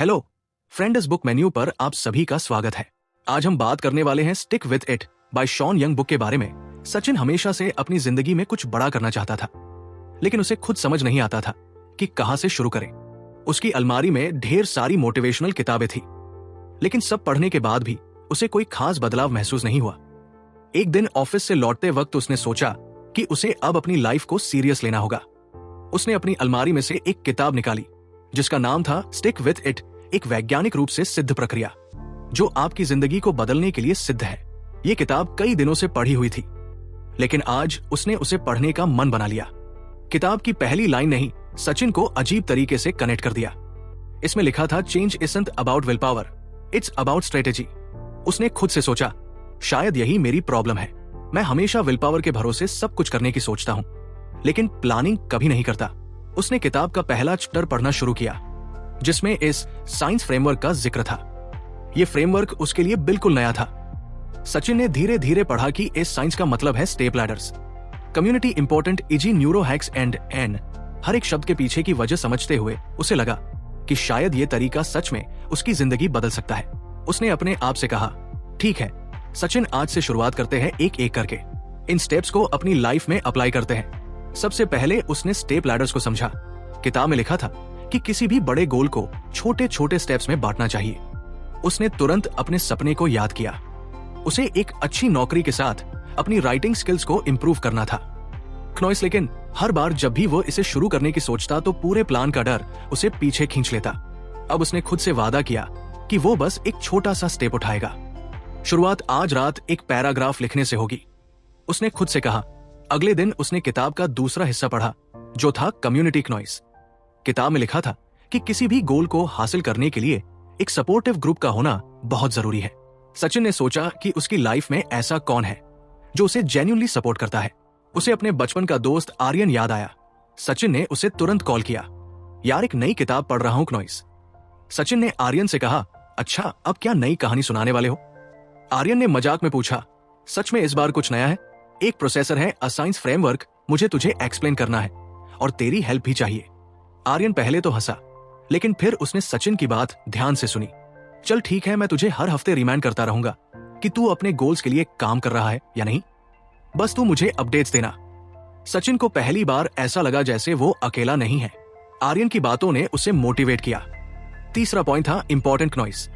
Hello friends, book menu पर आप सभी का स्वागत है। आज हम बात करने वाले हैं stick with it by Sean Young book के बारे में। सचिन हमेशा से अपनी जिंदगी में कुछ बड़ा करना चाहता था, लेकिन उसे खुद समझ नहीं आता था कि कहां से शुरू करें। उसकी अलमारी में ढेर सारी मोटिवेशनल किताबें थी, लेकिन सब पढ़ने के बाद भी उसे कोई खास बदलाव महसूस नहीं हुआ। एक दिन ऑफिस से लौटते वक्त उसने सोचा कि उसे अब अपनी लाइफ को सीरियस लेना होगा। उसने अपनी अलमारी में से एक किताब निकाली जिसका नाम था स्टिक विथ इट, एक वैज्ञानिक रूप से सिद्ध प्रक्रिया जो आपकी जिंदगी को बदलने के लिए सिद्ध है। यह किताब कई दिनों से पढ़ी हुई थी, लेकिन आज उसने उसे पढ़ने का मन बना लिया। किताब की पहली लाइन ने ही सचिन को अजीब तरीके से कनेक्ट कर दिया। इसमें लिखा था, change isn't about will power, it's about strategy. उसने खुद से सोचा, शायद यही मेरी प्रॉब्लम है। मैं हमेशा विल पावर के भरोसे सब कुछ करने की सोचता हूं, लेकिन प्लानिंग कभी नहीं करता। उसने किताब का पहला चैप्टर पढ़ना शुरू किया, जिसमें इस साइंस फ्रेमवर्क का जिक्र था। यह फ्रेमवर्क उसके लिए बिल्कुल नया था। सचिन ने धीरे धीरे पढ़ा कि इस साइंस का मतलब है step ladders, community important, easy, neuro hacks and N. हर एक शब्द के पीछे की वजह समझते हुए उसे लगा कि शायद यह तरीका सच में उसकी जिंदगी बदल सकता है। उसने अपने आप से कहा, ठीक है सचिन, आज से शुरुआत करते हैं एक एक करके। इन स्टेप्स को अपनी लाइफ में अप्लाई करते हैं। सबसे पहले उसने स्टेप लैडर्स को समझा। किताब में लिखा था कि किसी भी बड़े गोल को छोटे छोटे स्टेप्स में बांटना चाहिए। उसने तुरंत अपने सपने को याद किया। उसे एक अच्छी नौकरी के साथ अपनी राइटिंग स्किल्स को इंप्रूव करना था। क्नॉइस, लेकिन हर बार जब भी वो इसे शुरू करने की सोचता तो पूरे प्लान का डर उसे पीछे खींच लेता। अब उसने खुद से वादा किया कि वो बस एक छोटा सा स्टेप उठाएगा। शुरुआत आज रात एक पैराग्राफ लिखने से होगी, उसने खुद से कहा। अगले दिन उसने किताब का दूसरा हिस्सा पढ़ा, जो था कम्युनिटी क्नॉइस। किताब में लिखा था कि किसी भी गोल को हासिल करने के लिए एक सपोर्टिव ग्रुप का होना बहुत जरूरी है। सचिन ने सोचा कि उसकी लाइफ में ऐसा कौन है जो उसे जेन्युइनली सपोर्ट करता है। उसे अपने बचपन का दोस्त आर्यन याद आया। सचिन ने उसे तुरंत कॉल किया, यार एक नई किताब पढ़ रहा हूं क्नॉइस। सचिन ने आर्यन से कहा, अच्छा अब क्या नई कहानी सुनाने वाले हो? आर्यन ने मजाक में पूछा, सच में इस बार कुछ नया है? एक प्रोसेसर है, अ साइंस फ्रेमवर्क, मुझे तुझे एक्सप्लेन करना है और तेरी हेल्प भी चाहिए। आर्यन पहले तो हंसा, लेकिन फिर उसने सचिन की बात ध्यान से सुनी। चल ठीक है, मैं तुझे हर हफ्ते रिमाइंड करता रहूंगा कि तू अपने गोल्स के लिए काम कर रहा है या नहीं, बस तू मुझे अपडेट्स देना। सचिन को पहली बार ऐसा लगा जैसे वो अकेला नहीं है। आर्यन की बातों ने उसे मोटिवेट किया। तीसरा पॉइंट था इंपॉर्टेंट नॉइस।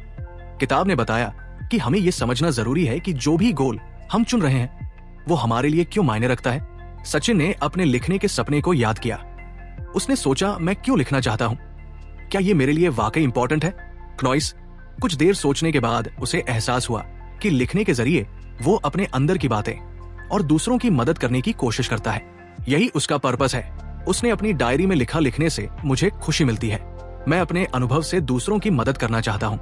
किताब ने बताया कि हमें यह समझना जरूरी है कि जो भी गोल हम चुन रहे हैं वो हमारे लिए क्यों मायने रखता है। सचिन ने अपने लिखने के सपने को याद किया। उसने सोचा, मैं क्यों लिखना चाहता हूं? क्या ये मेरे लिए वाकई इंपॉर्टेंट है? क्नॉइस। कुछ देर सोचने के बाद उसे एहसास हुआ कि लिखने के जरिए वो अपने अंदर की बातें और दूसरों की मदद करने की कोशिश करता है। यही उसका पर्पस है। उसने अपनी डायरी में लिखा, लिखने से मुझे खुशी मिलती है, मैं अपने अनुभव से दूसरों की मदद करना चाहता हूं।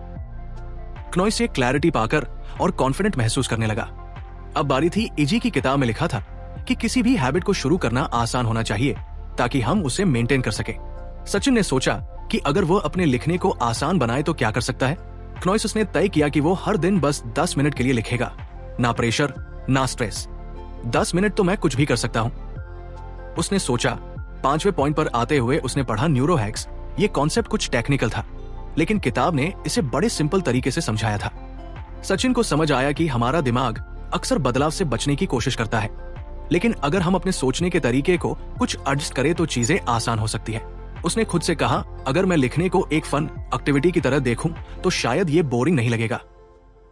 क्नॉइस से क्लैरिटी पाकर और कॉन्फिडेंट महसूस करने लगा। अब बारी थी इजी की। किताब में लिखा था कि किसी भी हैबिट को शुरू करना आसान होना चाहिए ताकि हम उसे मेंटेन कर सके। सचिन ने सोचा कि अगर वो अपने लिखने को आसान बनाए तो क्या कर सकता है। क्नॉइस उसने तय किया कि वो हर दिन बस 10 मिनट के लिए लिखेगा, ना प्रेशर ना स्ट्रेस। 10 मिनट तो मैं कुछ भी कर सकता हूं, उसने सोचा। 5वें पॉइंट पर आते हुए उसने पढ़ा न्यूरो हैक्स। ये कॉन्सेप्ट कुछ टेक्निकल था, लेकिन किताब ने इसे बड़े सिंपल तरीके से समझाया था। सचिन को समझ आया कि हमारा दिमाग अक्सर बदलाव से बचने की कोशिश करता है, लेकिन अगर हम अपने सोचने के तरीके को कुछ एडजस्ट करें तो चीजें आसान हो सकती है। उसने खुद से कहा, अगर मैं लिखने को एक फन एक्टिविटी की तरह देखूं तो शायद ये बोरिंग नहीं लगेगा।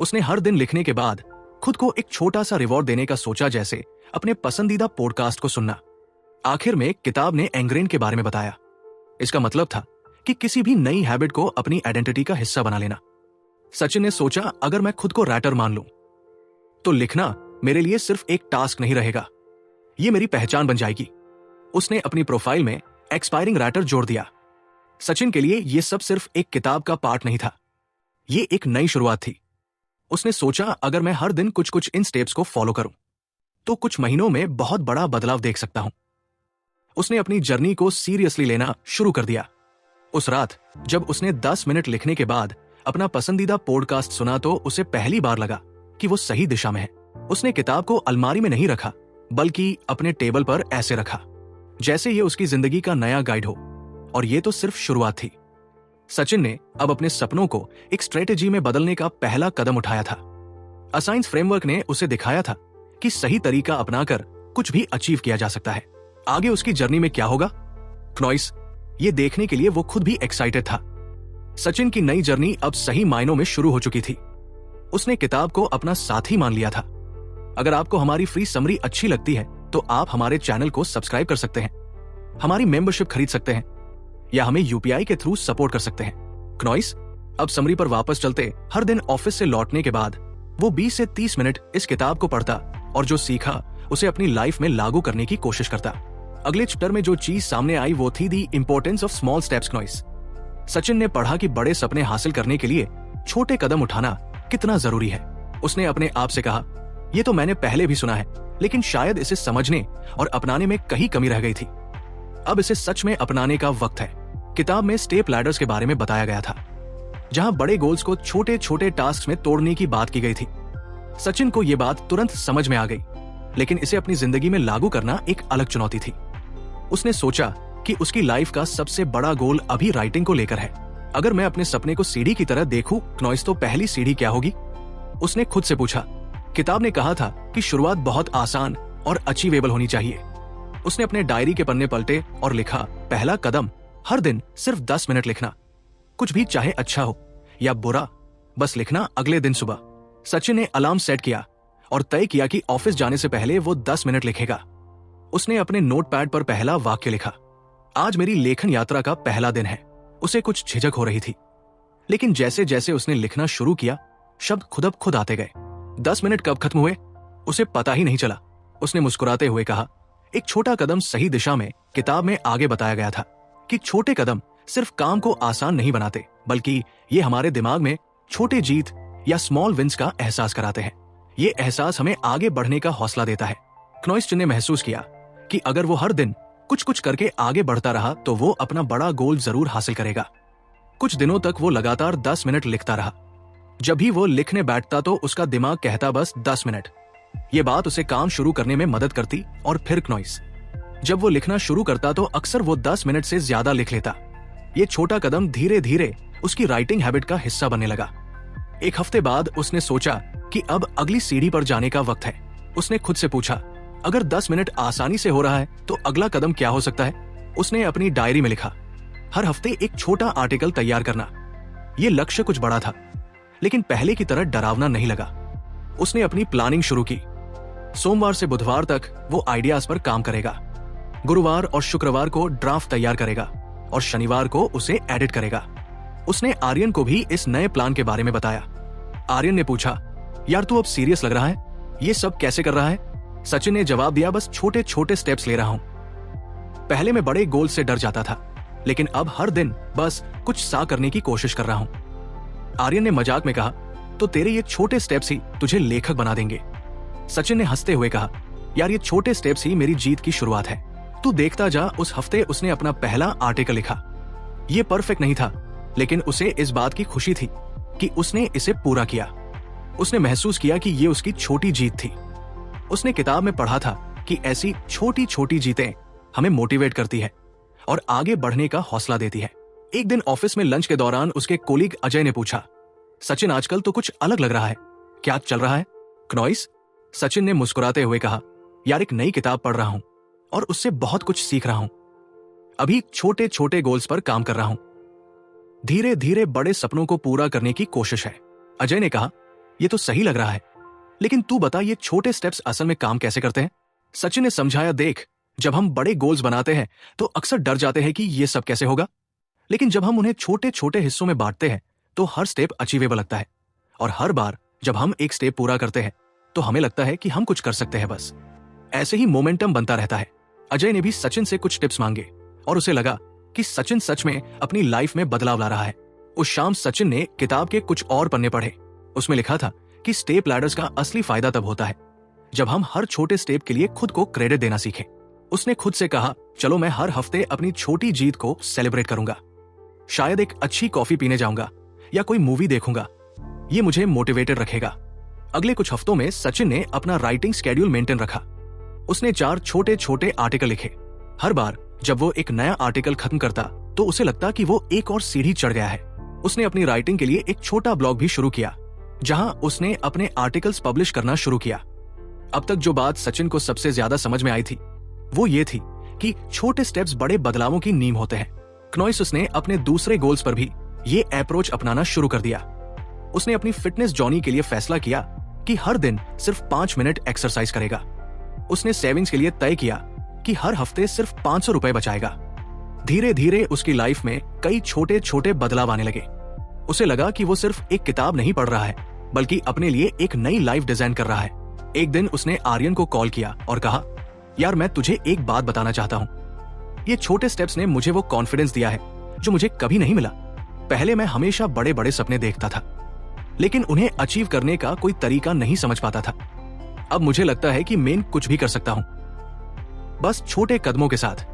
उसने हर दिन लिखने के बाद खुद को एक छोटा सा रिवॉर्ड देने का सोचा, जैसे अपने पसंदीदा पॉडकास्ट को सुनना। आखिर में किताब ने एंग्रेन के बारे में बताया। इसका मतलब था कि किसी भी नई हैबिट को अपनी आइडेंटिटी का हिस्सा बना लेना। सचिन ने सोचा, अगर मैं खुद को रैटर मान लूं तो लिखना मेरे लिए सिर्फ एक टास्क नहीं रहेगा, ये मेरी पहचान बन जाएगी। उसने अपनी प्रोफाइल में एक्सपायरिंग रैटर जोड़ दिया। सचिन के लिए यह सब सिर्फ एक किताब का पार्ट नहीं था, ये एक नई शुरुआत थी। उसने सोचा, अगर मैं हर दिन कुछ कुछ इन स्टेप्स को फॉलो करूं तो कुछ महीनों में बहुत बड़ा बदलाव देख सकता हूं। उसने अपनी जर्नी को सीरियसली लेना शुरू कर दिया। उस रात जब उसने 10 मिनट लिखने के बाद अपना पसंदीदा पॉडकास्ट सुना तो उसे पहली बार लगा कि वो सही दिशा में है। उसने किताब को अलमारी में नहीं रखा, बल्कि अपने टेबल पर ऐसे रखा जैसे ये उसकी जिंदगी का नया गाइड हो, और ये तो सिर्फ शुरुआत थी। सचिन ने अब अपने सपनों को एक स्ट्रेटेजी में बदलने का पहला कदम उठाया था। असाइंस फ्रेमवर्क ने उसे दिखाया था कि सही तरीका अपनाकर कुछ भी अचीव किया जा सकता है। आगे उसकी जर्नी में क्या होगा, क्नॉइस, ये देखने के लिए वो खुद भी एक्साइटेड था। सचिन की नई जर्नी अब सही मायनों में शुरू हो चुकी थी। उसने किताब को अपना साथी मान लिया था। अगर आपको हमारी फ्री समरी अच्छी लगती है तो आप हमारे चैनल को सब्सक्राइब कर सकते हैं, हमारी मेंबरशिप खरीद सकते हैं या हमें यूपीआई के थ्रू सपोर्ट कर सकते हैं। क्नॉइस, अब समरी पर वापस चलते। हर दिन ऑफिस से लौटने के बाद वो 20 से 30 मिनट इस किताब को पढ़ता और जो सीखा उसे अपनी लाइफ में लागू करने की कोशिश करता। अगले चैप्टर में जो चीज सामने आई वो थी the importance of small steps. क्नॉइस, सचिन ने पढ़ा कि बड़े सपने हासिल करने के लिए छोटे कदम उठाना कितना जरूरी है। उसने अपने आप से कहा, ये तो मैंने पहले भी सुना है, लेकिन शायद इसे समझने और अपनाने में कहीं कमी रह गई थी। अब इसे सच में अपनाने का वक्त है। किताब में स्टेप लैडर्स के बारे में बताया गया था, जहां बड़े गोल्स को छोटे छोटे टास्क में तोड़ने की बात की गई थी। सचिन को यह बात तुरंत समझ में आ गई, लेकिन इसे अपनी जिंदगी में लागू करना एक अलग चुनौती थी। उसने सोचा कि उसकी लाइफ का सबसे बड़ा गोल अभी राइटिंग को लेकर है। अगर मैं अपने सपने को सीढ़ी की तरह देखूं, क्नॉइस, तो पहली सीढ़ी क्या होगी? उसने खुद से पूछा। किताब ने कहा था कि शुरुआत बहुत आसान और अचीवेबल होनी चाहिए। उसने अपने डायरी के पन्ने पलटे और लिखा, पहला कदम, हर दिन सिर्फ 10 मिनट लिखना। कुछ भी, चाहे अच्छा हो या बुरा, बस लिखना अगले दिन सुबह। सचिन ने अलार्म सेट किया और तय किया कि ऑफिस जाने से पहले वो 10 मिनट लिखेगा। उसने अपने नोटपैड पर पहला वाक्य लिखा, आज मेरी लेखन यात्रा का पहला दिन है। उसे कुछ झिझक हो रही थी, लेकिन जैसे जैसे उसने लिखना शुरू किया, शब्द खुद अब खुद आते गए। 10 मिनट कब खत्म हुए उसे पता ही नहीं चला। उसने मुस्कुराते हुए कहा, एक छोटा कदम सही दिशा में। किताब में आगे बताया गया था कि छोटे कदम सिर्फ काम को आसान नहीं बनाते, बल्कि ये हमारे दिमाग में छोटे जीत या स्मॉल विंस का एहसास कराते हैं। ये एहसास हमें आगे बढ़ने का हौसला देता है। क्नॉइस ने महसूस किया कि अगर वो हर दिन कुछ कुछ करके आगे बढ़ता रहा तो वो अपना बड़ा गोल जरूर हासिल करेगा। कुछ दिनों तक वो लगातार 10 मिनट लिखता रहा। जब भी वो लिखने बैठता तो उसका दिमाग कहता बस 10 मिनट। ये बात उसे काम शुरू करने में मदद करती। और फिर क्नॉइस, जब वो लिखना शुरू करता तो अक्सर वो 10 मिनट से ज्यादा लिख लेता। ये छोटा कदम धीरे धीरे उसकी राइटिंग हैबिट का हिस्सा बनने लगा। एक हफ्ते बाद उसने सोचा कि अब अगली सीढ़ी पर जाने का वक्त है। उसने खुद से पूछा, अगर 10 मिनट आसानी से हो रहा है तो अगला कदम क्या हो सकता है? उसने अपनी डायरी में लिखा, हर हफ्ते एक छोटा आर्टिकल तैयार करना। ये लक्ष्य कुछ बड़ा था, लेकिन पहले की तरह डरावना नहीं लगा। उसने अपनी प्लानिंग शुरू की। सोमवार से बुधवार तक वो आइडियाज पर काम करेगा। गुरुवार और शुक्रवार को ड्राफ्ट तैयार करेगा और शनिवार को उसे एडिट करेगा। उसने आर्यन को भी इस नए प्लान के बारे में बताया। आर्यन ने पूछा, यार तू अब सीरियस लग रहा है, ये सब कैसे कर रहा है? सचिन ने जवाब दिया, बस छोटे छोटे स्टेप्स ले रहा हूं। पहले मैं बड़े गोल से डर जाता था, लेकिन अब हर दिन बस कुछ सा करने की कोशिश कर रहा हूं। आर्यन ने मजाक में कहा, तो तेरे ये छोटे स्टेप्स ही तुझे लेखक बना देंगे। सचिन ने हंसते हुए कहा, यार ये छोटे स्टेप्स ही मेरी जीत की शुरुआत है। तू देखता जा। उस हफ्ते उसने अपना पहला आर्टिकल लिखा। ये परफेक्ट नहीं था, लेकिन उसे इस बात की खुशी थी कि उसने इसे पूरा किया। उसने महसूस किया कि ये उसकी छोटी जीत थी। उसने किताब में पढ़ा था कि ऐसी छोटी छोटी जीतें हमें मोटिवेट करती है और आगे बढ़ने का हौसला देती है। एक दिन ऑफिस में लंच के दौरान उसके कोलीग अजय ने पूछा, सचिन आजकल तो कुछ अलग लग रहा है, क्या चल रहा है? क्नॉइस, सचिन ने मुस्कुराते हुए कहा, यार एक नई किताब पढ़ रहा हूं और उससे बहुत कुछ सीख रहा हूं। अभी छोटे छोटे गोल्स पर काम कर रहा हूं। धीरे धीरे बड़े सपनों को पूरा करने की कोशिश है। अजय ने कहा, यह तो सही लग रहा है, लेकिन तू बता ये छोटे स्टेप्स असल में काम कैसे करते हैं? सचिन ने समझाया, देख, जब हम बड़े गोल्स बनाते हैं तो अक्सर डर जाते हैं कि ये सब कैसे होगा, लेकिन जब हम उन्हें छोटे छोटे हिस्सों में बांटते हैं तो हर स्टेप अचीवेबल लगता है और हर बार जब हम एक स्टेप पूरा करते हैं तो हमें लगता है कि हम कुछ कर सकते हैं। बस ऐसे ही मोमेंटम बनता रहता है। अजय ने भी सचिन से कुछ टिप्स मांगे और उसे लगा कि सचिन सच में अपनी लाइफ में बदलाव ला रहा है। उस शाम सचिन ने किताब के कुछ और पन्ने पढ़े। उसमें लिखा था कि स्टेप लैडर्स का असली फायदा तब होता है जब हम हर छोटे स्टेप के लिए खुद को क्रेडिट देना सीखें। उसने खुद से कहा, चलो मैं हर हफ्ते अपनी छोटी जीत को सेलिब्रेट करूंगा। शायद एक अच्छी कॉफी पीने जाऊंगा या कोई मूवी देखूंगा। ये मुझे मोटिवेटेड रखेगा। अगले कुछ हफ्तों में सचिन ने अपना राइटिंग स्केड्यूल मेंटेन रखा। उसने 4 छोटे छोटे आर्टिकल लिखे। हर बार जब वो एक नया आर्टिकल खत्म करता तो उसे लगता कि वो एक और सीढ़ी चढ़ गया है। उसने अपनी राइटिंग के लिए एक छोटा ब्लॉग भी शुरू किया, जहां उसने अपने आर्टिकल्स पब्लिश करना शुरू किया। अब तक जो बात सचिन को सबसे ज्यादा समझ में आई थी वो ये थी कि छोटे स्टेप्स बड़े बदलावों की नींव होते हैं। क्नॉइस ने अपने दूसरे गोल्स पर भी ये अप्रोच अपनाना शुरू कर दिया। उसने अपनी फिटनेस जर्नी के लिए फैसला किया कि हर दिन सिर्फ 5 मिनट एक्सरसाइज करेगा। उसने सेविंग्स के लिए तय किया कि हर हफ्ते सिर्फ 500 रुपए बचाएगा। धीरे धीरे उसकी लाइफ में कई छोटे छोटे बदलाव आने लगे। उसे लगा कि वो सिर्फ एक किताब नहीं पढ़ रहा है, बल्कि अपने लिए एक नई लाइफ डिजाइन कर रहा है। एक दिन उसने आर्यन को कॉल किया और कहा, यार मैं तुझे एक बात बताना चाहता हूँ। ये छोटे स्टेप्स ने मुझे वो कॉन्फिडेंस दिया है जो मुझे कभी नहीं मिला। पहले मैं हमेशा बड़े बड़े सपने देखता था, लेकिन उन्हें अचीव करने का कोई तरीका नहीं समझ पाता था। अब मुझे लगता है कि मैं कुछ भी कर सकता हूं, बस छोटे कदमों के साथ।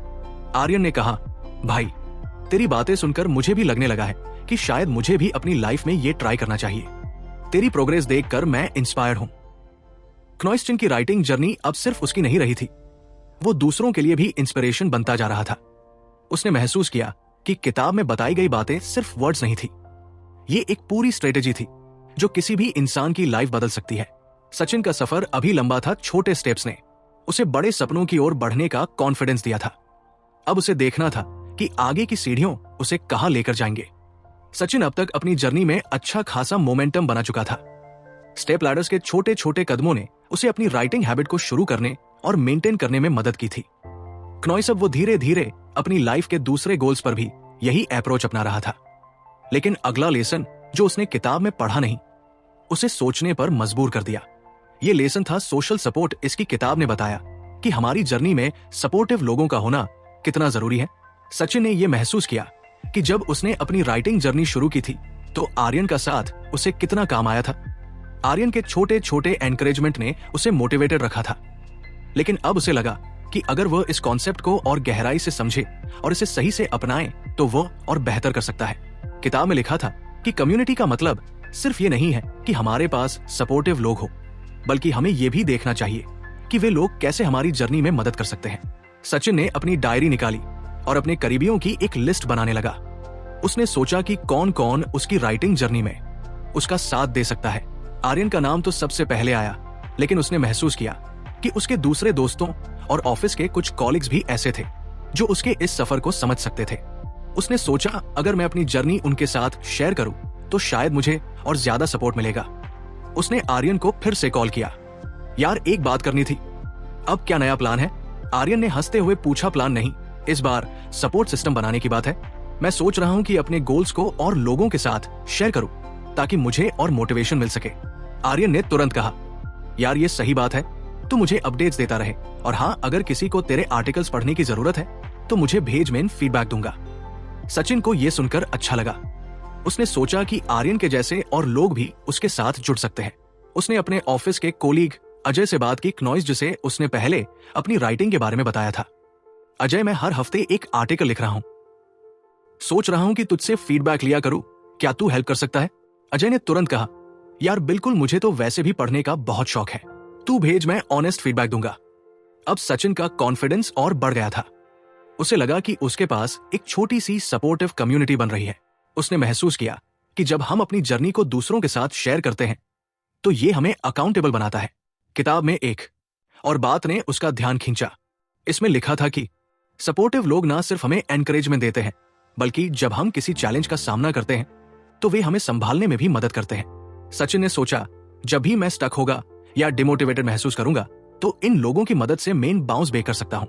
आर्यन ने कहा, भाई तेरी बातें सुनकर मुझे भी लगने लगा है कि शायद मुझे भी अपनी लाइफ में ये ट्राई करना चाहिए। तेरी प्रोग्रेस देखकर मैं इंस्पायर्ड हूं। क्नॉइस की राइटिंग जर्नी अब सिर्फ उसकी नहीं रही थी, वो दूसरों के लिए भी इंस्पिरेशन बनता जा रहा था। उसने महसूस किया कि किताब में बताई गई बातें सिर्फ वर्ड्स नहीं थी, ये एक पूरी स्ट्रेटेजी थी जो किसी भी इंसान की लाइफ बदल सकती है। सचिन का सफर अभी लंबा था, छोटे स्टेप्स ने उसे बड़े सपनों की ओर बढ़ने का कॉन्फिडेंस दिया था। अब उसे देखना था कि आगे की सीढ़ियों उसे कहां लेकर जाएंगे। सचिन अब तक अपनी जर्नी में अच्छा खासा मोमेंटम बना चुका था। स्टेप लैडर्स के छोटे छोटे कदमों ने उसे अपनी राइटिंग हैबिट को शुरू करने और मेंटेन करने में मदद की थी। क्नॉइस अब वो धीरे धीरे अपनी लाइफ के दूसरे गोल्स पर भी यही अप्रोच अपना रहा था। लेकिन अगला लेसन जो उसने किताब में पढ़ा नहीं, उसे सोचने पर मजबूर कर दिया। ये लेसन था सोशल सपोर्ट। इसकी किताब ने बताया कि हमारी जर्नी में सपोर्टिव लोगों का होना कितना जरूरी है। सचिन ने यह महसूस किया कि जब उसने अपनी राइटिंग जर्नी शुरू की थी तो आर्यन का साथ उसे कितना काम आया था। आर्यन के छोटे छोटे एनकरेजमेंट ने उसे मोटिवेटेड रखा था। लेकिन अब उसे लगा कि अगर वह इस कॉन्सेप्ट को और गहराई से समझे और इसे सही से अपनाए तो वह और बेहतर कर सकता है। किताब में लिखा था कि कम्युनिटी का मतलब सिर्फ ये नहीं है कि हमारे पास सपोर्टिव लोग हो, बल्कि हमें यह भी देखना चाहिए कि वे लोग कैसे हमारी जर्नी में मदद कर सकते हैं। सचिन ने अपनी डायरी निकाली और अपने करीबियों की एक लिस्ट बनाने लगा। उसने सोचा कि कौन कौन उसकी राइटिंग जर्नी में उसका साथ दे सकता है। आर्यन का नाम तो सबसे पहले आया, लेकिन उसने महसूस किया कि उसके दूसरे दोस्तों और ऑफिस के कुछ कॉलिग्स भी ऐसे थे जो उसके इस सफर को समझ सकते थे। उसने सोचा, अगर मैं अपनी जर्नी उनके साथ शेयर करूं तो शायद मुझे और ज्यादा सपोर्ट मिलेगा। उसने आर्यन को फिर से कॉल किया, यार एक बात करनी थी, अब क्या नया प्लान है? आर्यन ने हंसते हुए पूछा, प्लान नहीं, इस बार सपोर्ट सिस्टम बनाने की बात है। मैं सोच रहा हूं कि अपने गोल्स को और लोगों के साथ शेयर करूं ताकि मुझे और मोटिवेशन मिल सके। आर्यन ने तुरंत कहा, यार ये सही बात है, तू मुझे अपडेट्स देता रहे, और हाँ, अगर किसी को तेरे आर्टिकल्स पढ़ने की जरूरत है तो मुझे भेज, मैं फीडबैक दूंगा। सचिन को यह सुनकर अच्छा लगा। उसने सोचा कि आर्यन के जैसे और लोग भी उसके साथ जुड़ सकते हैं। उसने अपने ऑफिस के कोलीग अजय से बात की। क्नॉइस जिसे उसने पहले अपनी राइटिंग के बारे में बताया था। अजय, मैं हर हफ्ते एक आर्टिकल लिख रहा हूं, सोच रहा हूं कि तुझसे फीडबैक लिया करूं, क्या तू हेल्प कर सकता है? अजय ने तुरंत कहा, यार बिल्कुल, मुझे तो वैसे भी पढ़ने का बहुत शौक है, तू भेज, मैं ऑनेस्ट फीडबैक दूंगा। अब सचिन का कॉन्फिडेंस और बढ़ गया था। उसे लगा कि उसके पास एक छोटी सी सपोर्टिव कम्युनिटी बन रही है। उसने महसूस किया कि जब हम अपनी जर्नी को दूसरों के साथ शेयर करते हैं तो ये हमें अकाउंटेबल बनाता है। किताब में एक और बात ने उसका ध्यान खींचा। इसमें लिखा था कि सपोर्टिव लोग ना सिर्फ हमें एनकरेजमेंट देते हैं, बल्कि जब हम किसी चैलेंज का सामना करते हैं तो वे हमें संभालने में भी मदद करते हैं। सचिन ने सोचा, जब भी मैं स्टक होगा या डिमोटिवेटेड महसूस करूंगा तो इन लोगों की मदद से मैं बाउंस बैक कर सकता हूं।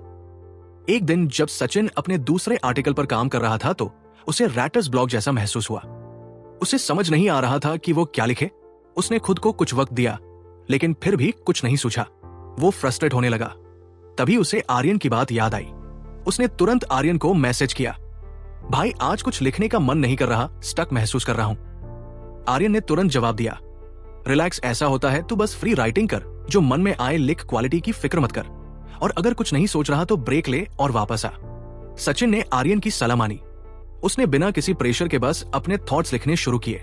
एक दिन जब सचिन अपने दूसरे आर्टिकल पर काम कर रहा था तो उसे रैटर्स ब्लॉक जैसा महसूस हुआ। उसे समझ नहीं आ रहा था कि वो क्या लिखे। उसने खुद को कुछ वक्त दिया, लेकिन फिर भी कुछ नहीं सूझा। वो फ्रस्ट्रेट होने लगा। तभी उसे आर्यन की बात याद आई। उसने तुरंत आर्यन को मैसेज किया, भाई आज कुछ लिखने का मन नहीं कर रहा, स्टक महसूस कर रहा हूं। आर्यन ने तुरंत जवाब दिया, रिलैक्स, ऐसा होता है, तू बस फ्री राइटिंग कर, जो मन में आए लिख, क्वालिटी की फिक्र मत कर, और अगर कुछ नहीं सोच रहा तो ब्रेक ले और वापस आ। सचिन ने आर्यन की सलाह मानी। उसने बिना किसी प्रेशर के बस अपने थॉट्स लिखने शुरू किए।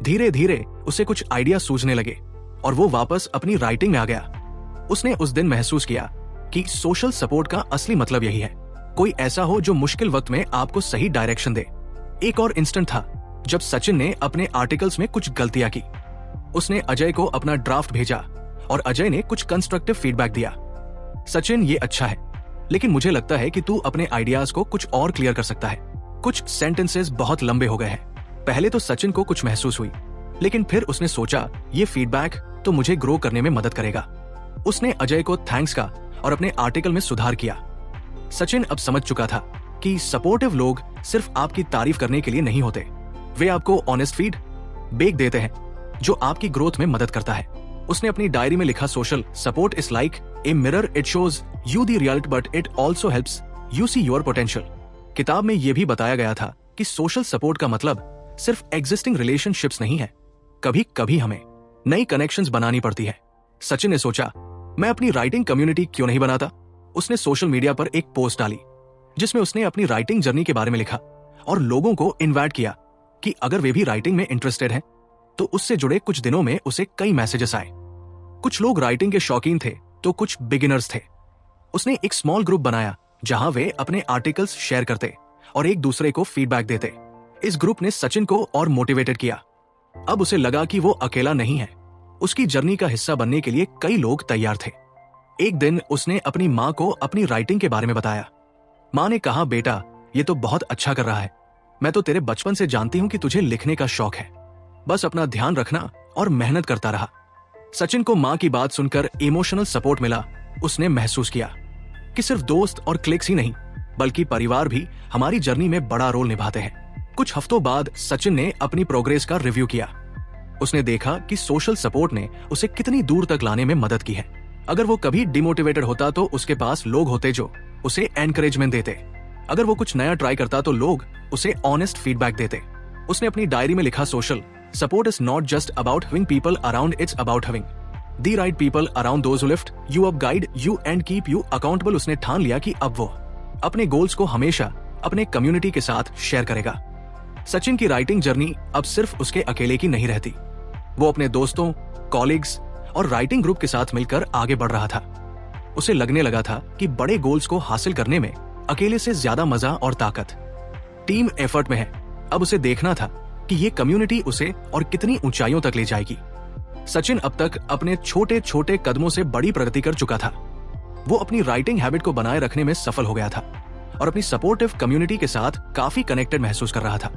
धीरे धीरे उसे कुछ आइडिया सूझने लगे और वो वापस अपनी राइटिंग में आ गया। उसने उस दिन महसूस किया कि सोशल सपोर्ट का असली मतलब यही है, कोई ऐसा हो जो मुश्किल वक्त में आपको सही डायरेक्शन दे। एक और इंस्टेंट था जब सचिन ने अपने आर्टिकल्स में कुछ गलतियां की। उसने अजय को अपना ड्राफ्ट भेजा और अजय ने कुछ कंस्ट्रक्टिव फीडबैक दिया। सचिन, ये अच्छा है, लेकिन मुझे लगता है कि तू अपने आइडियाज को कुछ और क्लियर कर सकता है। कुछ सेंटेंसेस बहुत लंबे हो गए हैं। पहले तो सचिन को कुछ महसूस हुई, लेकिन फिर उसने सोचा ये फीडबैक तो मुझे ग्रो करने में मदद करेगा। उसने अजय को थैंक्स का और अपने आर्टिकल में सुधार किया। सचिन अब समझ चुका था कि सपोर्टिव लोग सिर्फ आपकी तारीफ करने के लिए नहीं होते, वे आपको ऑनेस्ट फीडबैक देते हैं जो आपकी ग्रोथ में मदद करता है। उसने अपनी डायरी में लिखा, social support is like a mirror, it shows you the reality but it also helps you see your potential. किताब में यह भी बताया गया था कि सोशल सपोर्ट का मतलब सिर्फ एग्जिस्टिंग रिलेशनशिप्स नहीं है, कभी कभी हमें नई कनेक्शंस बनानी पड़ती है। सचिन ने सोचा, मैं अपनी राइटिंग कम्युनिटी क्यों नहीं बनाता। उसने सोशल मीडिया पर एक पोस्ट डाली जिसमें उसने अपनी राइटिंग जर्नी के बारे में लिखा और लोगों को इनवाइट किया कि अगर वे भी राइटिंग में इंटरेस्टेड हैं तो उससे जुड़े कुछ दिनों में उसे कई मैसेजेस आए। कुछ लोग राइटिंग के शौकीन थे तो कुछ बिगिनर्स थे। उसने एक स्मॉल ग्रुप बनाया जहां वे अपने आर्टिकल्स शेयर करते और एक दूसरे को फीडबैक देते। इस ग्रुप ने सचिन को और मोटिवेटेड किया। अब उसे लगा कि वो अकेला नहीं है, उसकी जर्नी का हिस्सा बनने के लिए कई लोग तैयार थे। एक दिन उसने अपनी माँ को अपनी राइटिंग के बारे में बताया। माँ ने कहा, बेटा ये तो बहुत अच्छा कर रहा है, मैं तो तेरे बचपन से जानती हूँ कि तुझे लिखने का शौक है, बस अपना ध्यान रखना और मेहनत करता रहा। सचिन को माँ की बात सुनकर इमोशनल सपोर्ट मिला। उसने महसूस किया कि सिर्फ दोस्त और क्लिक्स ही नहीं बल्कि परिवार भी हमारी जर्नी में बड़ा रोल निभाते हैं। कुछ हफ्तों बाद सचिन ने अपनी प्रोग्रेस का रिव्यू किया। उसने देखा कि सोशल सपोर्ट ने उसे कितनी दूर तक लाने में मदद की है। अगर वो कभी डिमोटिवेटेड होता तो उसके पास लोग होते जो उसे एनकरेजमेंट देते। अगर वो कुछ नया ट्राई करता तो लोग उसे ऑनेस्ट फीडबैक देते। उसने अपनी डायरी में लिखा, social support is not just about having people around, it's about having the right people around, those who lift you up, guide you and keep you accountable. उसने ठान लिया कि अब वो अपने गोल्स को हमेशा अपने कम्युनिटी के साथ शेयर करेगा। सचिन की राइटिंग जर्नी अब सिर्फ उसके अकेले की नहीं रहती, वो अपने दोस्तों, कॉलीग्स और राइटिंग ग्रुप के साथ मिलकर आगे बढ़ रहा था। उसे लगने लगा था कि बड़े गोल्स को हासिल करने में अकेले से ज्यादा मजा और ताकत टीम एफर्ट में है। अब उसे देखना था कि ये कम्युनिटी उसे और कितनी ऊंचाइयों तक ले जाएगी। सचिन अब तक अपने छोटे छोटे कदमों से बड़ी प्रगति कर चुका था। वो अपनी राइटिंग हैबिट को बनाए रखने में सफल हो गया था और अपनी सपोर्टिव कम्युनिटी के साथ काफी कनेक्टेड महसूस कर रहा था।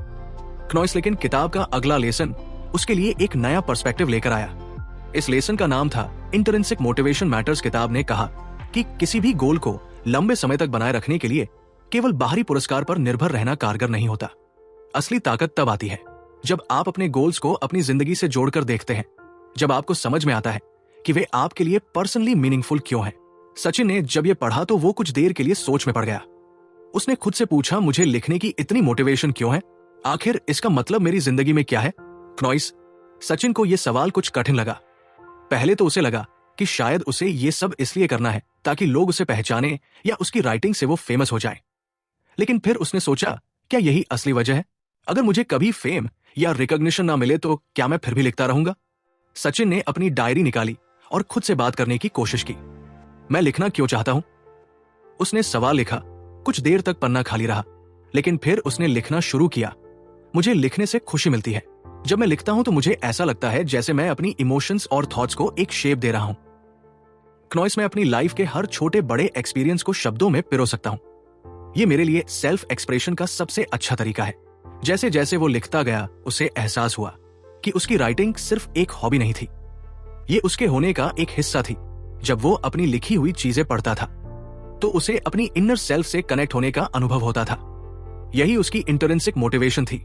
क्नॉइस लेकिन किताब का अगला लेसन उसके लिए एक नया पर्सपेक्टिव लेकर आया। इस लेसन का नाम था इंट्रिंसिक मोटिवेशन मैटर्स। किताब ने कहा कि किसी भी गोल को लंबे समय तक बनाए रखने के लिए केवल बाहरी पुरस्कार पर निर्भर रहना कारगर नहीं होता। असली ताकत तब आती है जब आप अपने गोल्स को अपनी जिंदगी से जोड़कर देखते हैं, जब आपको समझ में आता है कि वे आपके लिए पर्सनली मीनिंगफुल क्यों हैं। सचिन ने जब ये पढ़ा तो वो कुछ देर के लिए सोच में पड़ गया। उसने खुद से पूछा, मुझे लिखने की इतनी मोटिवेशन क्यों है? आखिर इसका मतलब मेरी जिंदगी में क्या है? क्नॉइस, सचिन को यह सवाल कुछ कठिन लगा। पहले तो उसे लगा कि शायद उसे ये सब इसलिए करना है ताकि लोग उसे पहचाने या उसकी राइटिंग से वो फेमस हो जाए। लेकिन फिर उसने सोचा, क्या यही असली वजह है? अगर मुझे कभी फेम या रिकॉग्निशन ना मिले तो क्या मैं फिर भी लिखता रहूंगा? सचिन ने अपनी डायरी निकाली और खुद से बात करने की कोशिश की। मैं लिखना क्यों चाहता हूं? उसने सवाल लिखा। कुछ देर तक पन्ना खाली रहा, लेकिन फिर उसने लिखना शुरू किया। मुझे लिखने से खुशी मिलती है। जब मैं लिखता हूं तो मुझे ऐसा लगता है जैसे मैं अपनी इमोशंस और थॉट्स को एक शेप दे रहा हूं। क्नॉइस, मैं अपनी लाइफ के हर छोटे बड़े एक्सपीरियंस को शब्दों में पिरो सकता हूं। ये मेरे लिए सेल्फ एक्सप्रेशन का सबसे अच्छा तरीका है। जैसे जैसे वो लिखता गया, उसे एहसास हुआ कि उसकी राइटिंग सिर्फ एक हॉबी नहीं थी, ये उसके होने का एक हिस्सा थी। जब वो अपनी लिखी हुई चीजें पढ़ता था तो उसे अपनी इनर सेल्फ से कनेक्ट होने का अनुभव होता था। यही उसकी इंट्रिंसिक मोटिवेशन थी।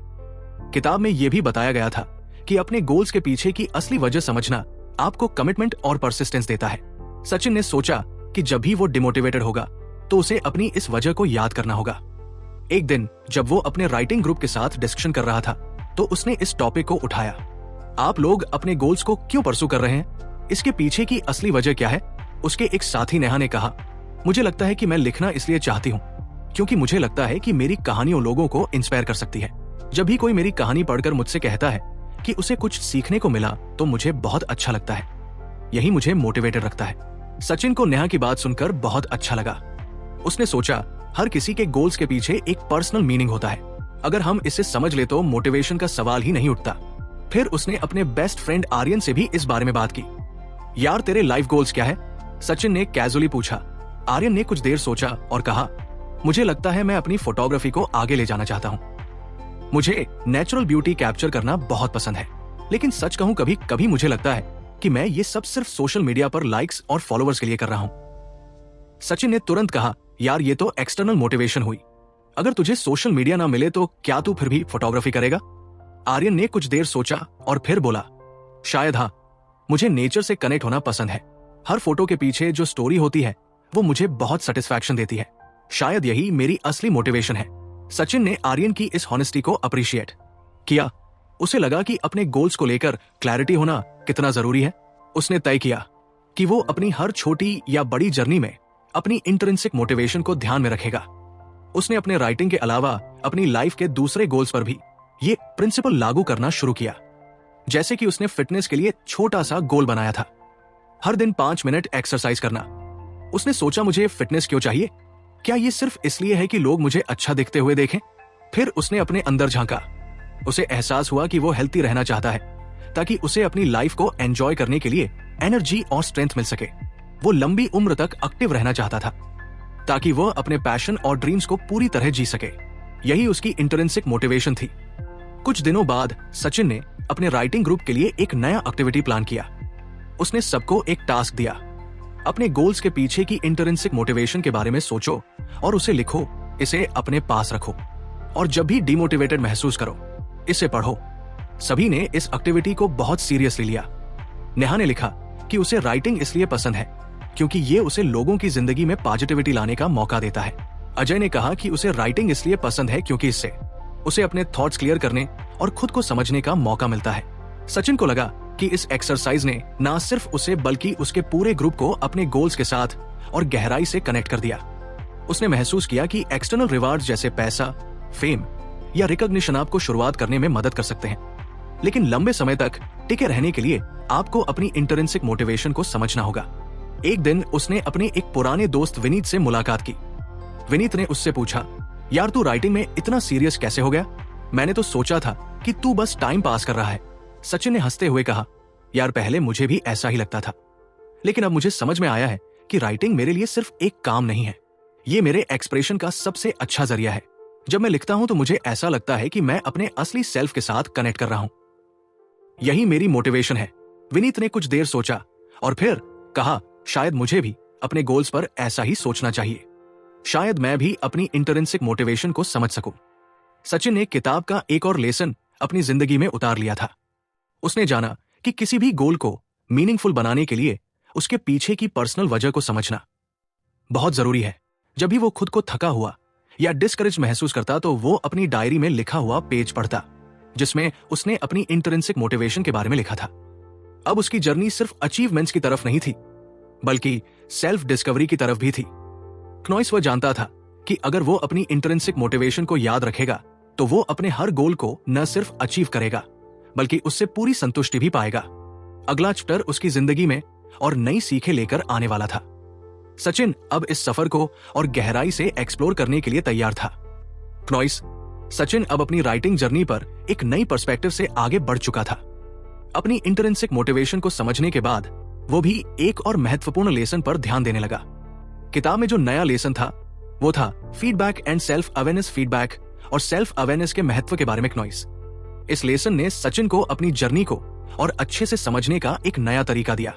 किताब में यह भी बताया गया था कि अपने गोल्स के पीछे की असली वजह समझना आपको कमिटमेंट और परसिस्टेंस देता है। सचिन ने सोचा कि जब भी वो डिमोटिवेटेड होगा तो उसे अपनी इस वजह को याद करना होगा। एक दिन जब वो अपने राइटिंग ग्रुप के साथ डिस्कशन कर रहा था तो उसने इस टॉपिक को उठाया। आप लोग अपने गोल्स को क्यों परसू कर रहे हैं? इसके पीछे की असली वजह क्या है? उसके एक साथी नेहा ने कहा, मुझे लगता है कि मैं लिखना इसलिए चाहती हूँ क्योंकि मुझे लगता है कि मेरी कहानियों लोगों को इंस्पायर कर सकती है। जब भी कोई मेरी कहानी पढ़कर मुझसे कहता है कि उसे कुछ सीखने को मिला तो मुझे बहुत अच्छा लगता है। यही मुझे मोटिवेटेड रखता है। सचिन को नेहा की बात सुनकर बहुत अच्छा लगा। उसने सोचा हर किसी के गोल्स के पीछे एक पर्सनल मीनिंग होता है। अगर हम इसे समझ ले तो मोटिवेशन का सवाल ही नहीं उठता। फिर उसने अपने बेस्ट फ्रेंड आर्यन से भी इस बारे में बात की। यार तेरे लाइफ गोल्स क्या है? सचिन ने कैजुअली पूछा। आर्यन ने कुछ देर सोचा और कहा, मुझे लगता है मैं अपनी फोटोग्राफी को आगे ले जाना चाहता हूँ। मुझे नेचुरल ब्यूटी कैप्चर करना बहुत पसंद है, लेकिन सच कहूँ कभी कभी मुझे लगता है कि मैं ये सब सिर्फ सोशल मीडिया पर लाइक्स और फॉलोअर्स के लिए कर रहा हूँ। सचिन ने तुरंत कहा, यार ये तो एक्सटर्नल मोटिवेशन हुई। अगर तुझे सोशल मीडिया ना मिले तो क्या तू फिर भी फोटोग्राफी करेगा? आर्यन ने कुछ देर सोचा और फिर बोला, शायद हाँ, मुझे नेचर से कनेक्ट होना पसंद है। हर फोटो के पीछे जो स्टोरी होती है वो मुझे बहुत सेटिस्फैक्शन देती है। शायद यही मेरी असली मोटिवेशन है। सचिन ने आर्यन की इस हॉनेस्टी को अप्रिशिएट किया। उसे लगा कि अपने गोल्स को लेकर क्लैरिटी होना कितना जरूरी है। उसने तय किया कि वो अपनी हर छोटी या बड़ी जर्नी में अपनी इंट्रिंसिक मोटिवेशन को ध्यान में रखेगा। उसने अपने राइटिंग के अलावा अपनी लाइफ के दूसरे गोल्स पर भी ये प्रिंसिपल लागू करना शुरू किया। जैसे कि उसने फिटनेस के लिए छोटा सा गोल बनाया था, हर दिन 5 मिनट एक्सरसाइज करना। उसने सोचा, मुझे फिटनेस क्यों चाहिए? क्या ये सिर्फ इसलिए है कि लोग मुझे अच्छा दिखते हुए देखें? फिर उसने अपने अंदर झांका। उसे एहसास हुआ कि वो हेल्थी रहना चाहता है ताकि उसे अपनी लाइफ को एंजॉय करने के लिए एनर्जी और स्ट्रेंथ मिल सके। वो लंबी उम्र तक एक्टिव रहना चाहता था ताकि वो अपने पैशन और ड्रीम्स को पूरी तरह जी सके। यही उसकी इंट्रिंसिक मोटिवेशन थी। कुछ दिनों बाद सचिन ने अपने राइटिंग ग्रुप के लिए एक नया एक्टिविटी प्लान किया। उसने सबको एक टास्क दिया, अपने गोल्स के पीछे की इंट्रिंसिक मोटिवेशन के बारे में सोचो और उसे लिखो, इसे अपने पास रखो और जब भी डिमोटिवेटेड महसूस करो इसे पढ़ो। सभी ने इस एक्टिविटी को बहुत सीरियसली लिया। नेहा ने लिखा कि उसे राइटिंग इसलिए पसंद है क्योंकि ये उसे लोगों की जिंदगी में पॉजिटिविटी लाने का मौका देता है। अजय ने कहा कि उसे राइटिंग इसलिए पसंद है क्योंकि इससे उसे अपने थॉट्स क्लियर करने और खुद को समझने का मौका मिलता है। सचिन को लगा कि इस एक्सरसाइज ने न सिर्फ उसे बल्कि उसके पूरे ग्रुप को अपने गोल्स के साथ और गहराई से कनेक्ट कर दिया। उसने महसूस किया कि एक्सटर्नल रिवार्ड्स जैसे पैसा, फेम या रिकॉग्निशन आपको शुरुआत करने में मदद कर सकते हैं, लेकिन लंबे समय तक टिके रहने के लिए आपको अपनी इंट्रिंसिक मोटिवेशन को समझना होगा। एक दिन उसने अपने एक पुराने दोस्त विनीत से मुलाकात की। विनीत ने उससे पूछा, यार तू राइटिंग में इतना सीरियस कैसे हो गया? मैंने तो सोचा था कि तू बस टाइम पास कर रहा है। सचिन ने हंसते हुए कहा, यार पहले मुझे भी ऐसा ही लगता था, लेकिन अब मुझे समझ में आया है कि राइटिंग मेरे लिए सिर्फ एक काम नहीं है, ये मेरे एक्सप्रेशन का सबसे अच्छा जरिया है। जब मैं लिखता हूं तो मुझे ऐसा लगता है कि मैं अपने असली सेल्फ के साथ कनेक्ट कर रहा हूं। यही मेरी मोटिवेशन है। विनीत ने कुछ देर सोचा और फिर कहा, शायद मुझे भी अपने गोल्स पर ऐसा ही सोचना चाहिए। शायद मैं भी अपनी इंट्रिंसिक मोटिवेशन को समझ सकूं। सचिन ने किताब का एक और लेसन अपनी जिंदगी में उतार लिया था। उसने जाना कि किसी भी गोल को मीनिंगफुल बनाने के लिए उसके पीछे की पर्सनल वजह को समझना बहुत जरूरी है। जब भी वो खुद को थका हुआ या डिस्करेज महसूस करता तो वो अपनी डायरी में लिखा हुआ पेज पढ़ता जिसमें उसने अपनी इंट्रिंसिक मोटिवेशन के बारे में लिखा था। अब उसकी जर्नी सिर्फ अचीवमेंट्स की तरफ नहीं थी बल्कि सेल्फ डिस्कवरी की तरफ भी थी। क्नॉइस वह जानता था कि अगर वो अपनी इंट्रिंसिक मोटिवेशन को याद रखेगा तो वो अपने हर गोल को न सिर्फ अचीव करेगा बल्कि उससे पूरी संतुष्टि भी पाएगा। अगला चैप्टर उसकी जिंदगी में और नई सीखें लेकर आने वाला था। सचिन अब इस सफर को और गहराई से एक्सप्लोर करने के लिए तैयार था। क्नॉइस, सचिन अब अपनी राइटिंग जर्नी पर एक नई पर्सपेक्टिव से आगे बढ़ चुका था। अपनी इंट्रिंसिक मोटिवेशन को समझने के बाद वो भी एक और महत्वपूर्ण लेसन पर ध्यान देने लगा। किताब में जो नया लेसन था वो था feedback and self awareness. Feedback और सेल्फ अवेयरनेस के महत्व के बारे में क्नॉइस। इस लेसन ने सचिन को अपनी जर्नी को और अच्छे से समझने का एक नया तरीका दिया।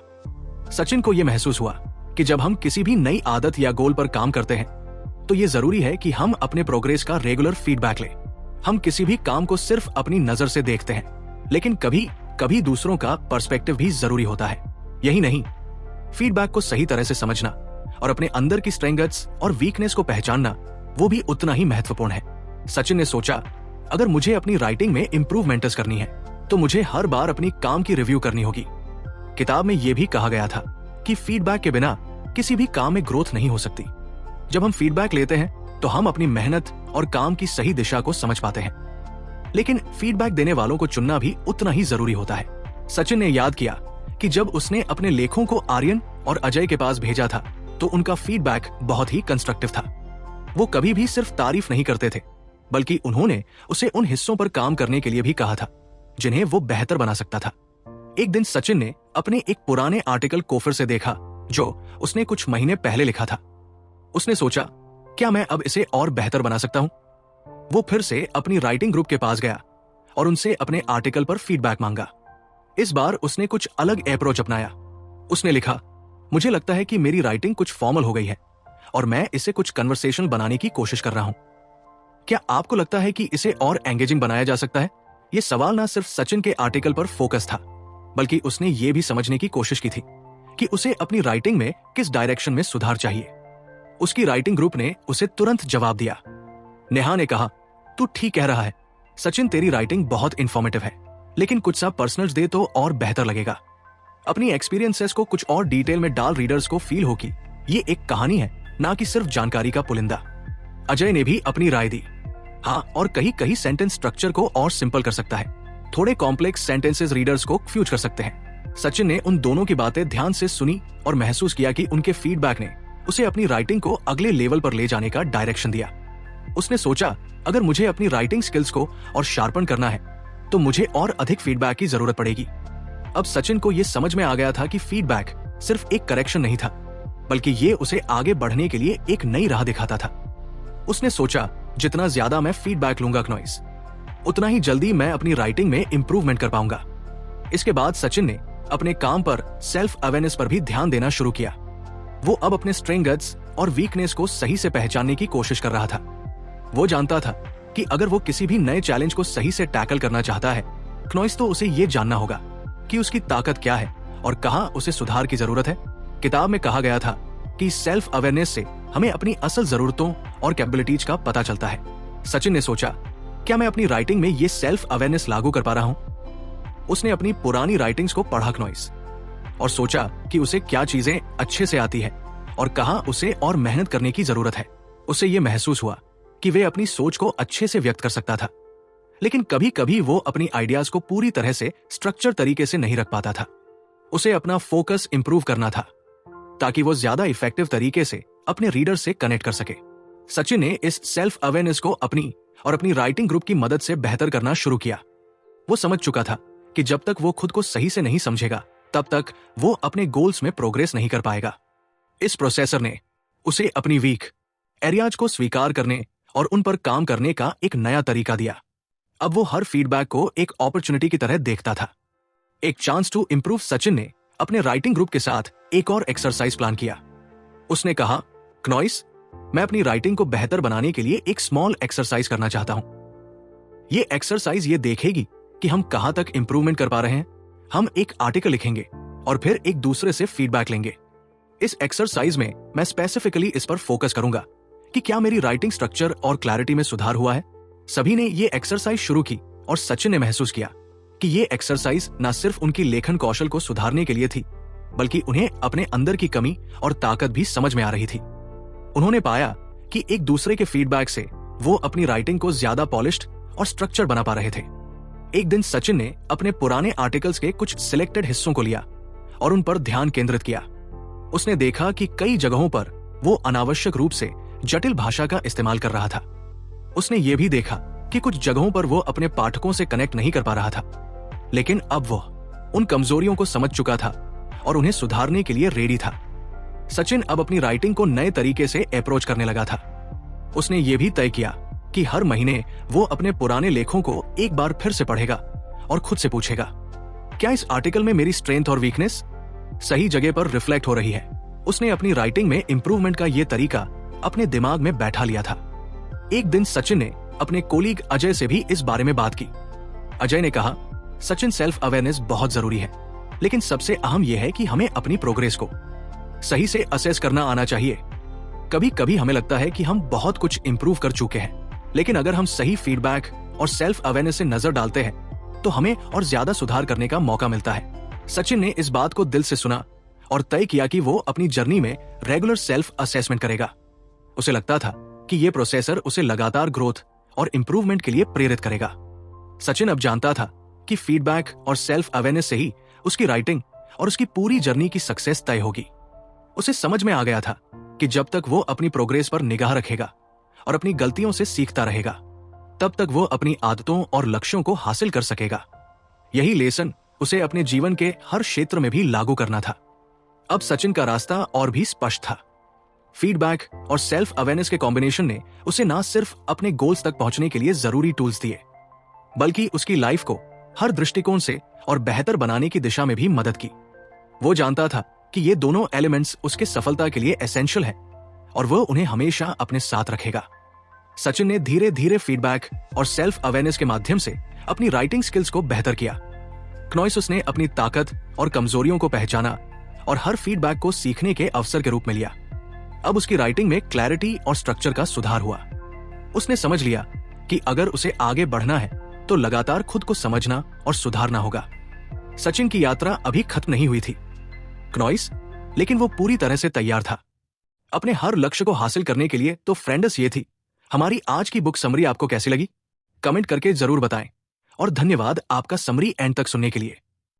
सचिन को यह महसूस हुआ कि जब हम किसी भी नई आदत या गोल पर काम करते हैं तो ये जरूरी है कि हम अपने प्रोग्रेस का रेगुलर फीडबैक लें। हम किसी भी काम को सिर्फ अपनी नजर से देखते हैं, लेकिन कभी कभी दूसरों का पर्सपेक्टिव भी जरूरी होता है। यही नहीं, फीडबैक को सही तरह से समझना और अपने अंदर की स्ट्रेंथ्स और वीकनेस को पहचानना वो भी उतना ही महत्वपूर्ण है। सचिन ने सोचा, अगर मुझे अपनी राइटिंग में इंप्रूवमेंट्स करनी है तो मुझे हर बार अपनी काम की रिव्यू करनी होगी। किताब में यह भी कहा गया था कि फीडबैक के बिना किसी भी काम में ग्रोथ नहीं हो सकती। जब हम फीडबैक लेते हैं तो हम अपनी मेहनत और काम की सही दिशा को समझ पाते हैं, लेकिन फीडबैक देने वालों को चुनना भी उतना ही जरूरी होता है। सचिन ने याद किया कि जब उसने अपने लेखों को आर्यन और अजय के पास भेजा था तो उनका फीडबैक बहुत ही कंस्ट्रक्टिव था। वो कभी भी सिर्फ तारीफ नहीं करते थे, बल्कि उन्होंने उसे उन हिस्सों पर काम करने के लिए भी कहा था जिन्हें वो बेहतर बना सकता था। एक दिन सचिन ने अपने एक पुराने आर्टिकल को फिर से देखा जो उसने कुछ महीने पहले लिखा था। उसने सोचा, क्या मैं अब इसे और बेहतर बना सकता हूं? वो फिर से अपनी राइटिंग ग्रुप के पास गया और उनसे अपने आर्टिकल पर फीडबैक मांगा। इस बार उसने कुछ अलग अप्रोच अपनाया। उसने लिखा, मुझे लगता है कि मेरी राइटिंग कुछ फॉर्मल हो गई है और मैं इसे कुछ कन्वर्सेशनल बनाने की कोशिश कर रहा हूं। क्या आपको लगता है कि इसे और एंगेजिंग बनाया जा सकता है? यह सवाल ना सिर्फ सचिन के आर्टिकल पर फोकस था, बल्कि उसने ये भी समझने की कोशिश की थी कि उसे अपनी राइटिंग में किस डायरेक्शन में सुधार चाहिए। उसकी राइटिंग ग्रुप ने उसे तुरंत जवाब दिया। नेहा ने कहा, तू ठीक कह रहा है सचिन, तेरी राइटिंग बहुत इंफॉर्मेटिव है, लेकिन कुछ सा पर्सनल्स दे तो और बेहतर लगेगा। अपनी एक्सपीरियंसेस को कुछ और डिटेल में डाल, रीडर्स को फील हो कि ये एक कहानी है, ना कि सिर्फ जानकारी का पुलिंदा। अजय ने भी अपनी राय दी। हाँ, और कहीं सेंटेंस स्ट्रक्चर को और सिंपल कर सकता है, थोड़े कॉम्प्लेक्स सेंटेंसेस रीडर्स को कंफ्यूज कर सकते हैं। सचिन ने उन दोनों की बातें ध्यान से सुनी और महसूस किया कि उनके फीडबैक ने उसे अपनी राइटिंग को अगले लेवल पर ले जाने का डायरेक्शन दिया। उसने सोचा, अगर मुझे अपनी राइटिंग स्किल्स को और शार्पन करना है तो मुझे और अधिक फीडबैक की जरूरत पड़ेगी। अब सचिन को यह समझ में आ गया था कि फीडबैक सिर्फ एक करेक्शन नहीं था, बल्कि ये उसे आगे बढ़ने के लिए एक नई राह दिखाता था। उसने सोचा, जितना ज्यादा मैं फीडबैक लूंगा क्नॉइस, उतना ही जल्दी मैं अपनी राइटिंग में इंप्रूवमेंट कर पाऊंगा। इसके बाद सचिन ने अपने काम पर सेल्फ अवेयरनेस पर भी ध्यान देना शुरू किया। वो अब अपने स्ट्रेंथ्स और वीकनेस को सही से पहचानने की कोशिश कर रहा था। वो जानता था कि अगर वो किसी भी नए चैलेंज को सही से टैकल करना चाहता है, क्नॉइस, तो उसे ये जानना होगा कि उसकी ताकत क्या है और कहां उसे सुधार की जरूरत है। किताब में कहा गया था कि सेल्फ अवेयरनेस से हमें अपनी असल जरूरतों और कैपेबिलिटीज का पता चलता है। सचिन ने सोचा, क्या मैं अपनी राइटिंग में ये सेल्फ अवेयरनेस लागू कर पा रहा हूं? उसने अपनी पुरानी राइटिंग्स को पढ़ा क्नॉइस और सोचा कि उसे क्या चीजें अच्छे से आती है और कहां उसे और मेहनत करने की जरूरत है। उसे यह महसूस हुआ कि वे अपनी सोच को अच्छे से व्यक्त कर सकता था, लेकिन कभी कभी वो अपनी आइडियाज को पूरी तरह से स्ट्रक्चर तरीके से नहीं रख पाता था। उसे अपना फोकस इंप्रूव करना था ताकि वो ज्यादा इफेक्टिव तरीके से अपने रीडर से कनेक्ट कर सके। सचिन ने इस सेल्फ अवेयरनेस को अपनी राइटिंग ग्रुप की मदद से बेहतर करना शुरू किया। वो समझ चुका था कि जब तक वो खुद को सही से नहीं समझेगा, तब तक वो अपने गोल्स में प्रोग्रेस नहीं कर पाएगा। इस प्रोसेसर ने उसे अपनी वीक एरियाज को स्वीकार करने और उन पर काम करने का एक नया तरीका दिया। अब वो हर फीडबैक को एक अपॉर्चुनिटी की तरह देखता था, एक चांस टू इंप्रूव। सचिन ने अपने राइटिंग ग्रुप के साथ एक और एक्सरसाइज प्लान किया। उसने कहा, क्नॉइस, मैं अपनी राइटिंग को बेहतर बनाने के लिए एक स्मॉल एक्सरसाइज करना चाहता हूं। ये एक्सरसाइज ये देखेगी कि हम कहां तक इंप्रूवमेंट कर पा रहे हैं। हम एक आर्टिकल लिखेंगे और फिर एक दूसरे से फीडबैक लेंगे। इस एक्सरसाइज में मैं स्पेसिफिकली इस पर फोकस करूंगा कि क्या मेरी राइटिंग स्ट्रक्चर और क्लैरिटी में सुधार हुआ है। सभी ने ये एक्सरसाइज शुरू की और सचिन ने महसूस किया कि ये एक्सरसाइज न सिर्फ उनकी लेखन कौशल को सुधारने के लिए थी, बल्कि उन्हें अपने अंदर की कमी और ताकत भी समझ में आ रही थी। उन्होंने पाया कि एक दूसरे के फीडबैक से वो अपनी राइटिंग को ज्यादा पॉलिश्ड और स्ट्रक्चर बना पा रहे थे। एक दिन सचिन ने अपने पुराने आर्टिकल्स के कुछ सिलेक्टेड हिस्सों को लिया और उन पर ध्यान केंद्रित किया। उसने देखा कि कई जगहों पर वो अनावश्यक रूप से जटिल भाषा का इस्तेमाल कर रहा था। उसने ये भी देखा कि कुछ जगहों पर वो अपने पाठकों से कनेक्ट नहीं कर पा रहा था, लेकिन अब वो उन कमजोरियों को समझ चुका था और उन्हें सुधारने के लिए रेडी था। सचिन अब अपनी राइटिंग को नए तरीके से अप्रोच करने लगा था। उसने ये भी तय किया कि हर महीने वो अपने पुराने लेखों को एक बार फिर से पढ़ेगा और खुद से पूछेगा, क्या इस आर्टिकल में मेरी स्ट्रेंथ और वीकनेस सही जगह पर रिफ्लेक्ट हो रही है। उसने अपनी राइटिंग में इंप्रूवमेंट का ये तरीका अपने दिमाग में बैठा लिया था। एक दिन सचिन ने अपने कोलीग अजय से भी इस बारे में बात की। अजय ने कहा, सचिन, सेल्फ अवेयरनेस बहुत जरूरी है, लेकिन सबसे अहम यह है कि हमें अपनी प्रोग्रेस को सही से असेस करना आना चाहिए। कभी कभी हमें लगता है कि हम बहुत कुछ इंप्रूव कर चुके हैं, लेकिन अगर हम सही फीडबैक और सेल्फ अवेयरनेस से नजर डालते हैं तो हमें और ज्यादा सुधार करने का मौका मिलता है। सचिन ने इस बात को दिल से सुना और तय किया कि वो अपनी जर्नी में रेगुलर सेल्फ असेसमेंट करेगा। उसे लगता था कि ये प्रोसेसर उसे लगातार ग्रोथ और इंप्रूवमेंट के लिए प्रेरित करेगा। सचिन अब जानता था कि फीडबैक और सेल्फ अवेयरनेस से ही उसकी राइटिंग और उसकी पूरी जर्नी की सक्सेस तय होगी। उसे समझ में आ गया था कि जब तक वो अपनी प्रोग्रेस पर निगाह रखेगा, और अपनी गलतियों से सीखता रहेगा, तब तक वो अपनी आदतों और लक्ष्यों को हासिल कर सकेगा। यही लेसन उसे अपने जीवन के हर क्षेत्र में भी लागू करना था। अब सचिन का रास्ता और भी स्पष्ट था। फीडबैक और सेल्फ अवेयरनेस के कॉम्बिनेशन ने उसे ना सिर्फ अपने गोल्स तक पहुंचने के लिए जरूरी टूल्स दिए, बल्कि उसकी लाइफ को हर दृष्टिकोण से और बेहतर बनाने की दिशा में भी मदद की। वो जानता था कि ये दोनों एलिमेंट्स उसके सफलता के लिए एसेंशियल है और वो उन्हें हमेशा अपने साथ रखेगा। सचिन ने धीरे धीरे फीडबैक और सेल्फ अवेयरनेस के माध्यम से अपनी राइटिंग स्किल्स को बेहतर किया। क्नॉइस ने अपनी ताकत और कमजोरियों को पहचाना और हर फीडबैक को सीखने के अवसर के रूप में लिया। अब उसकी राइटिंग में क्लैरिटी और स्ट्रक्चर का सुधार हुआ। उसने समझ लिया कि अगर उसे आगे बढ़ना है तो लगातार खुद को समझना और सुधारना होगा। सचिन की यात्रा अभी खत्म नहीं हुई थी, क्नॉइस, लेकिन वो पूरी तरह से तैयार था अपने हर लक्ष्य को हासिल करने के लिए। तो फ्रेंड्स, ये थी हमारी आज की बुक समरी। आपको कैसी लगी? कमेंट करके जरूर बताएं और धन्यवाद आपका समरी एंड तक सुनने के लिए।